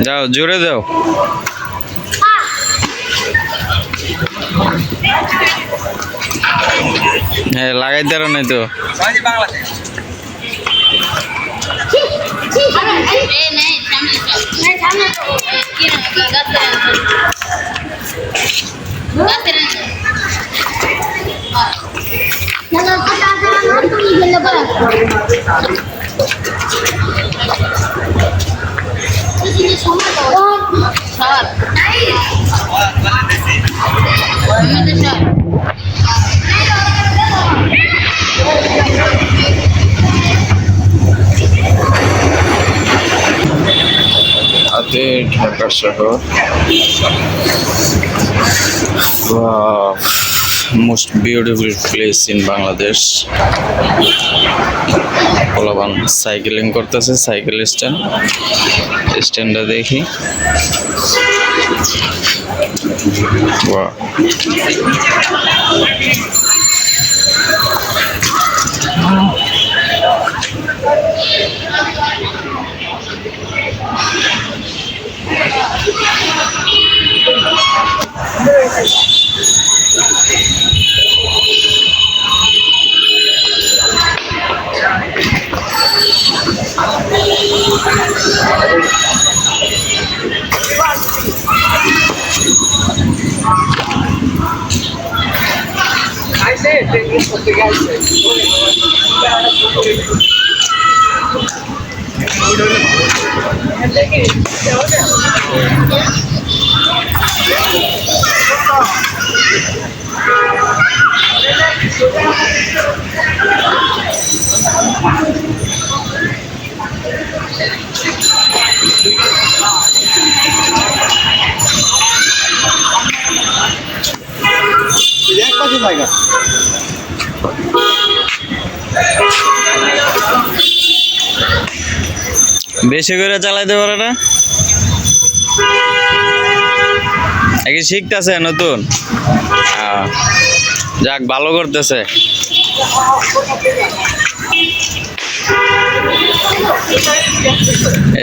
যাও জোরে দাও। হ্যাঁ লাগাইতে পারো নাই তো। ঢাকা শহর most beautiful place in Bangladesh. পোলাপান সাইকেলিং করতেছে, সাইকেল স্ট্যান্ডটা দেখি। বেশি করে চালাইতে পারে না, নাকি শিখতেছে নতুন? যাক ভালো করতেছে।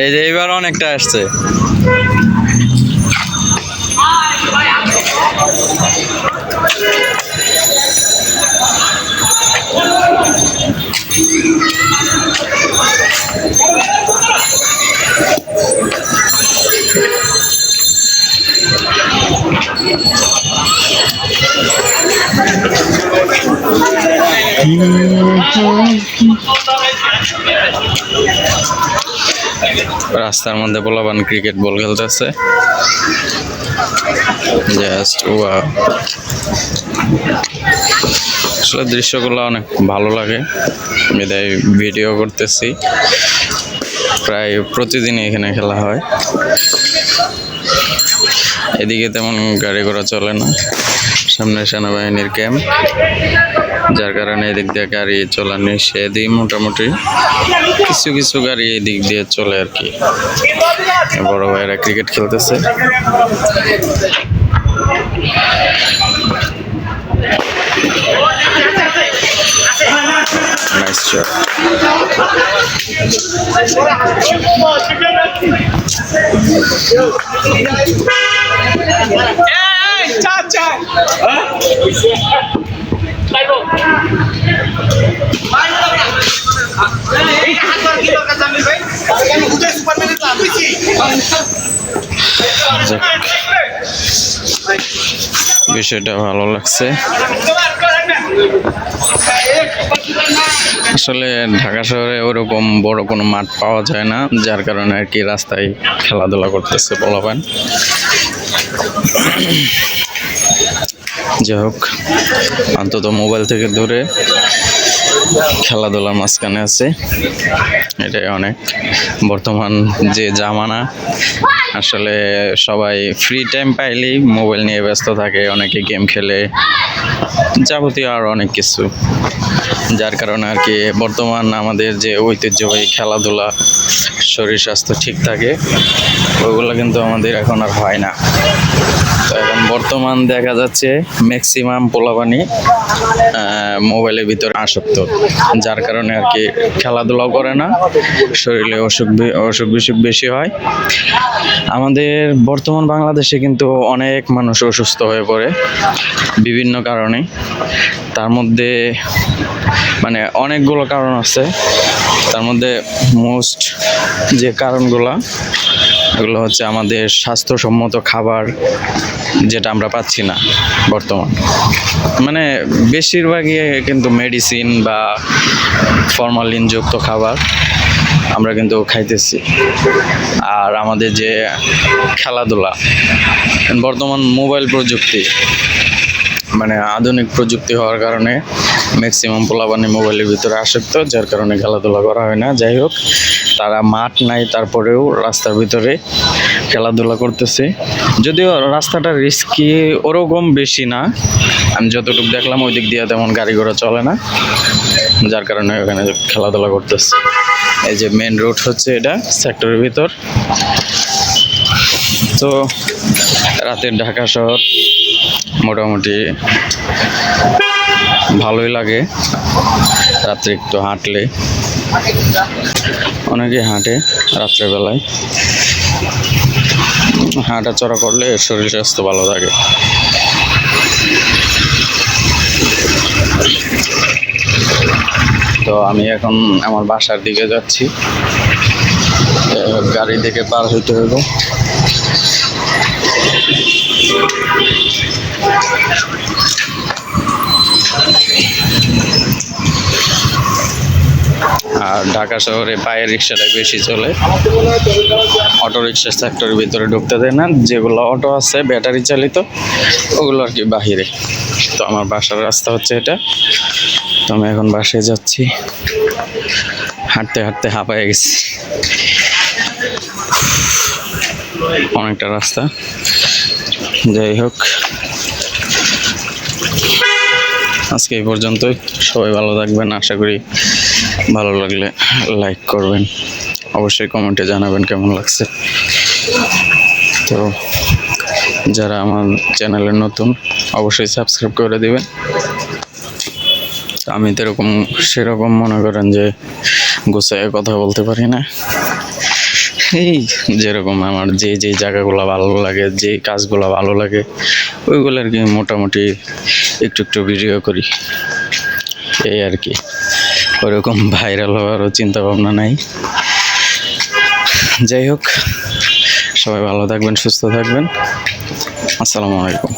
এই যে এইবার অনেকটা আসছে। রাস্তার মধ্যে পোলাপান ক্রিকেট বল খেলতেছে। জাস্ট ওয়াও, আসলে দৃশ্যগুলো অনেক ভালো লাগে, বিদায় ভিডিও করতেছি। প্রায় প্রতিদিনই এখানে খেলা হয়। এদিকে তেমন গাড়ি ঘোড়া চলে না, সামনে সেনাবাহিনীর ক্যাম্প, যার কারণে এদিক দিয়ে গাড়ি চলা নিষেধই। মোটামুটি কিছু কিছু গাড়ি এদিক দিয়ে চলে আর কি। বড় ভাইয়েরা ক্রিকেট খেলতেছে। Nice shot. বিষয়টা ভালো লাগছে। আসলে ঢাকা শহরে ওরকম বড় কোনো মাঠ পাওয়া যায় না, যার কারণে আর কি রাস্তায় খেলাধুলা করতেছে পোলাপান। যাই হোক, অন্তত মোবাইল থেকে দূরে খেলাধুলার মাঝখানে আছে, এটাই অনেক। বর্তমান যে জামানা, আসলে সবাই ফ্রি টাইম পাইলেই মোবাইল নিয়ে ব্যস্ত থাকে, অনেকে গেম খেলে, যাবতীয় আর অনেক কিছু। যার কারণে আর কি বর্তমান আমাদের যে ঐতিহ্যবাহী খেলাধুলা, শরীর স্বাস্থ্য ঠিক থাকে, ওইগুলো কিন্তু আমাদের এখন আর হয় না। তো এখন বর্তমান দেখা যাচ্ছে ম্যাক্সিমাম পোলাপানি মোবাইলের ভিতরে আসক্ত, যার কারণে আর কি খেলাধুলাও করে না, শরীরে অসুখ বিসুখ বেশি হয়। আমাদের বর্তমান বাংলাদেশে কিন্তু অনেক মানুষ অসুস্থ হয়ে পড়ে বিভিন্ন কারণে। তার মধ্যে মানে অনেকগুলো কারণ আছে, তার মধ্যে মোস্ট যে কারণগুলো, এগুলো হচ্ছে আমাদের স্বাস্থ্যসম্মত খাবার যেটা আমরা পাচ্ছি না বর্তমান। মানে বেশিরভাগই কিন্তু মেডিসিন বা ফরমালিনযুক্ত খাবার আমরা কিন্তু খাইতেছি। আর আমাদের যে খেলাধুলা, বর্তমান মোবাইল প্রযুক্তি, মানে আধুনিক প্রযুক্তি হওয়ার কারণে ম্যাক্সিমাম পোলাপানি মোবাইলের ভিতরে আসক্ত, যার কারণে খেলাধুলা করা হয় না। যাই হোক, তারা মাঠ নাই তারপরেও রাস্তার ভিতরে খেলাধুলা করতেছে, যদিও রাস্তাটা রিস্কি ওরকম বেশি না। আমি যতটুকু দেখলাম ওই দিক দিয়ে তেমন গাড়ি ঘোড়া চলে না, যার কারণে ওখানে খেলাধুলা করতেছে। এই যে মেন রোড হচ্ছে এটা সেক্টরের ভিতর। তো রাতের ঢাকা শহর মোটামুটি ভালোই লাগে রাত্রে একটু হাঁটলে, অনেকে হাঁটে রাত্রেবেলায়। হাঁটা চড়া করলে শরীর স্বাস্থ্য ভালো থাকে। তো আমি এখন আমার বাসার দিকে যাচ্ছি, গাড়ি থেকে পার হইতে হবে। আর ঢাকা শহরে পায়ের রিক্সাটা বেশি চলে, অটো রিক্সা সেক্টরের ভিতরে ঢুকতে দেয় না। যেগুলো অটো আছে ব্যাটারি চালিত, ওগুলো আর কি বাহিরে। তো আমার বাসার রাস্তা হচ্ছে এটা, তো আমি এখন বাসায় যাচ্ছি। হাঁটতে হাঁটতে হাঁপায়ে গেছি, অনেকটা রাস্তা। যাই হোক, আজকে এই পর্যন্তই। সবাই ভালো থাকবেন, আশা করি ভালো লাগলে লাইক করবেন, অবশ্যই কমেন্টে জানাবেন কেমন লাগছে। তো যারা আমার চ্যানেলে নতুন, অবশ্যই সাবস্ক্রাইব করে দিবেন। আমি তো সেরকম মনে করেন যে গুছাইয়ে কথা বলতে পারি না, এই যেরকম আমার যে জায়গাগুলো ভালো লাগে, যে কাজগুলো ভালো লাগে, ওইগুলো আর কি মোটামুটি একটু একটু ভিডিও করি, এই আর কি। ওরকম ভাইরাল হওয়ারও চিন্তা ভাবনা নাই। যাই হোক, সবাই ভালো থাকবেন, সুস্থ থাকবেন। আসসালামু আলাইকুম।